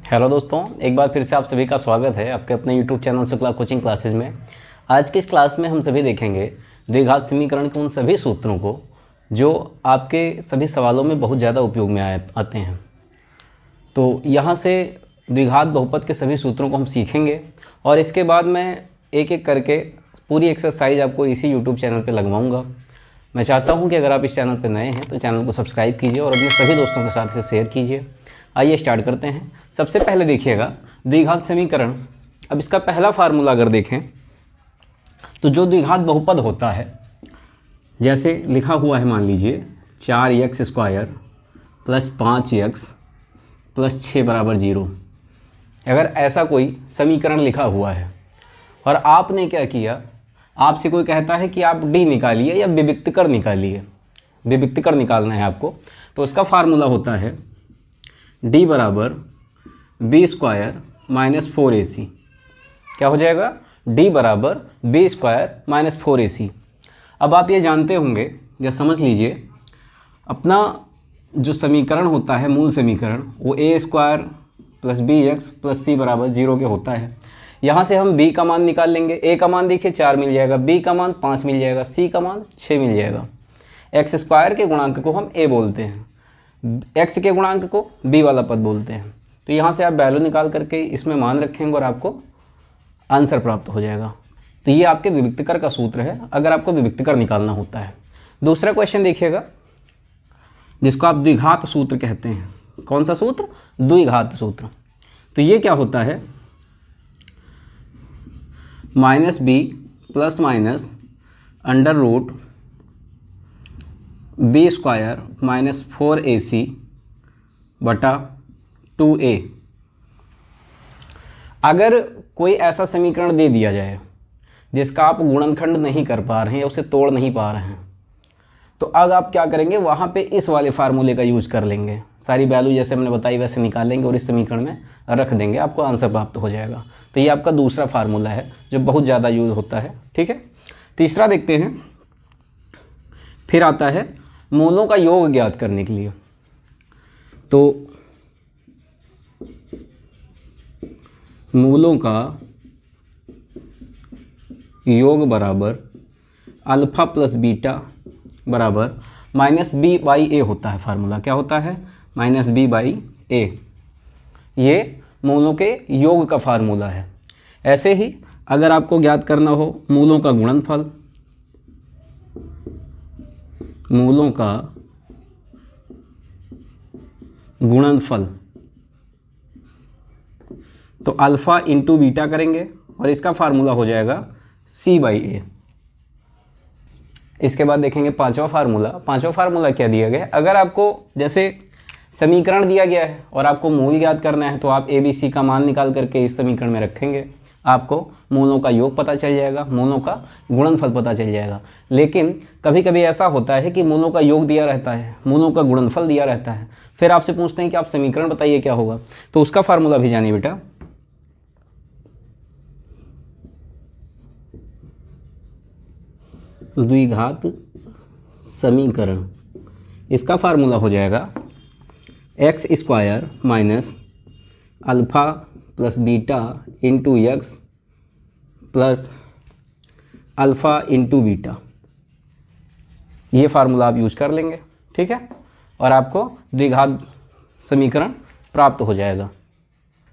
Hello दोस्तों, एक बार फिर से आप सभी का स्वागत है आपके अपने YouTube channel Shukla coaching classes में। आज की इस क्लास में हम सभी देखेंगे द्विघात समीकरण के उन सभी सूत्रों को जो आपके सभी सवालों में बहुत ज़्यादा उपयोग में आते हैं। तो यहाँ से द्विघात बहुपद के सभी सूत्रों को हम सीखेंगे और इसके बाद मैं एक एक करके पूरी एक्सरसाइज आपको इसी यूट्यूब चैनल पर लगवाऊँगा। मैं चाहता हूँ कि अगर आप इस चैनल पर नए हैं तो चैनल को सब्सक्राइब कीजिए और अपने सभी दोस्तों के साथ इसे शेयर कीजिए। आइए स्टार्ट करते हैं। सबसे पहले देखिएगा द्विघात समीकरण। अब इसका पहला फार्मूला अगर देखें तो जो द्विघात बहुपद होता है, जैसे लिखा हुआ है, मान लीजिए 4x² + 5x + 6 = 0। अगर ऐसा कोई समीकरण लिखा हुआ है और आपने क्या किया, आपसे कोई कहता है कि आप d निकालिए या विविक्तकर निकालिए, विविक्तकर निकालना है आपको, तो उसका फार्मूला होता है d = b² - 4ac। क्या हो जाएगा? d = b² - 4ac। अब आप ये जानते होंगे या समझ लीजिए, अपना जो समीकरण होता है, मूल समीकरण, वो a² + bx + c = 0 के होता है। यहाँ से हम b का मान निकाल लेंगे। a का मान देखिए 4 मिल जाएगा, b का मान 5 मिल जाएगा, c का मान 6 मिल जाएगा। x² के गुणांक को हम a बोलते हैं, x के गुणांक को b वाला पद बोलते हैं। तो यहाँ से आप वैल्यू निकाल करके इसमें मान रखेंगे और आपको आंसर प्राप्त हो जाएगा। तो ये आपके विविक्तकर का सूत्र है, अगर आपको विविक्तकर निकालना होता है। दूसरा क्वेश्चन देखिएगा, जिसको आप द्विघात सूत्र कहते हैं। कौन सा सूत्र? द्विघात सूत्र। तो ये क्या होता है? -b ± √b² - 4ac बटा 2a। अगर कोई ऐसा समीकरण दे दिया जाए जिसका आप गुणनखंड नहीं कर पा रहे हैं या उसे तोड़ नहीं पा रहे हैं, तो अब आप क्या करेंगे, वहाँ पे इस वाले फार्मूले का यूज़ कर लेंगे। सारी वैल्यू जैसे हमने बताई वैसे निकालेंगे और इस समीकरण में रख देंगे, आपको आंसर प्राप्त हो जाएगा। तो ये आपका दूसरा फार्मूला है जो बहुत ज़्यादा यूज़ होता है। ठीक है, तीसरा देखते हैं। फिर आता है मूलों का योग ज्ञात करने के लिए। तो मूलों का योग बराबर अल्फ़ा + बीटा बराबर -b/a होता है। फार्मूला क्या होता है? -b/a। ये मूलों के योग का फार्मूला है। ऐसे ही अगर आपको ज्ञात करना हो मूलों का गुणनफल, मूलों का गुणनफल, तो अल्फ़ा × बीटा करेंगे और इसका फार्मूला हो जाएगा c/a। इसके बाद देखेंगे पांचवा फार्मूला। पांचवा फार्मूला क्या दिया गया है? अगर आपको जैसे समीकरण दिया गया है और आपको मूल ज्ञात करना है, तो आप a b c का मान निकाल करके इस समीकरण में रखेंगे, आपको मूलों का योग पता चल जाएगा, मूलों का गुणनफल पता चल जाएगा। लेकिन कभी कभी ऐसा होता है कि मूलों का योग दिया रहता है, मूलों का गुणनफल दिया रहता है, फिर आपसे पूछते हैं कि आप समीकरण बताइए क्या होगा, तो उसका फार्मूला भी जानिए बेटा। द्विघात समीकरण, इसका फार्मूला हो जाएगा x² - alpha + beta × x + alpha × beta. ये फार्मूला आप यूज कर लेंगे। ठीक है, और आपको द्विघात समीकरण प्राप्त हो जाएगा।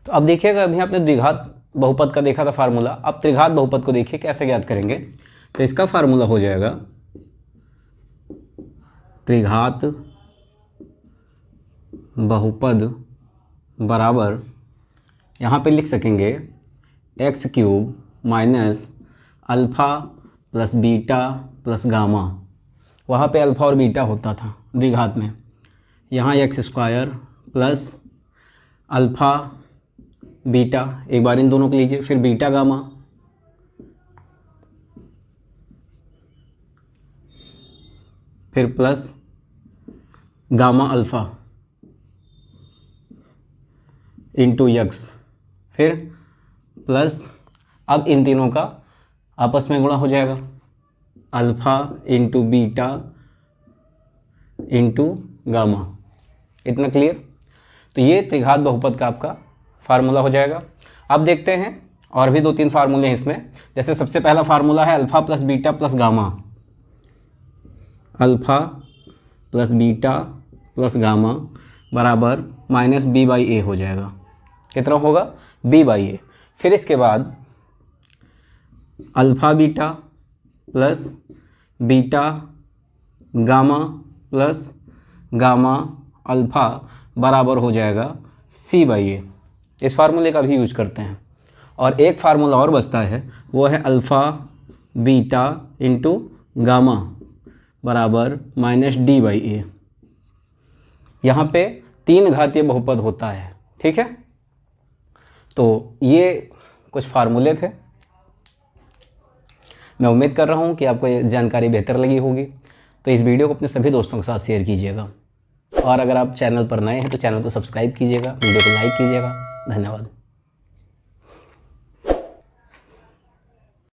तो अब देखिएगा, अभी आपने द्विघात बहुपद का देखा था फार्मूला, अब त्रिघात बहुपद को देखिए कैसे ज्ञात करेंगे। तो इसका फार्मूला हो जाएगा त्रिघात बहुपद बराबर, यहाँ पे लिख सकेंगे x³ - अल्फ़ा + बीटा + गामा। वहाँ पे अल्फ़ा और बीटा होता था द्विघात में, यहाँ x² + अल्फ़ा बीटा, एक बार इन दोनों को लीजिए, फिर बीटा गामा, फिर प्लस गामा अल्फ़ा × x, फिर प्लस, अब इन तीनों का आपस में गुणा हो जाएगा, अल्फ़ा × बीटा × गामा। इतना क्लियर? तो ये त्रिघात बहुपद का आपका फार्मूला हो जाएगा। अब देखते हैं और भी 2-3 फार्मूले हैं इसमें। जैसे सबसे पहला फार्मूला है alpha plus beta plus gamma. Alpha plus beta plus gamma बराबर माइनस बी बाई ए हो जाएगा। कितना होगा? बी बाई ए। फिर इसके बाद alpha beta plus beta gamma plus gamma alpha बराबर हो जाएगा सी बाई ए। इस फार्मूले का भी यूज करते हैं। और एक फार्मूला और बचता है, वो है अल्फ़ा बीटा इंटू गामा बराबर माइनस डी बाई ए। यहाँ पे 3 घातीय बहुपद होता है, ठीक है। तो ये कुछ फार्मूले थे। मैं उम्मीद कर रहा हूँ कि आपको ये जानकारी बेहतर लगी होगी। तो इस वीडियो को अपने सभी दोस्तों के साथ शेयर कीजिएगा। और अगर आप चैनल पर नए हैं तो चैनल को सब्सक्राइब कीजिएगा, वीडियो को लाइक कीजिएगा। धन्यवाद।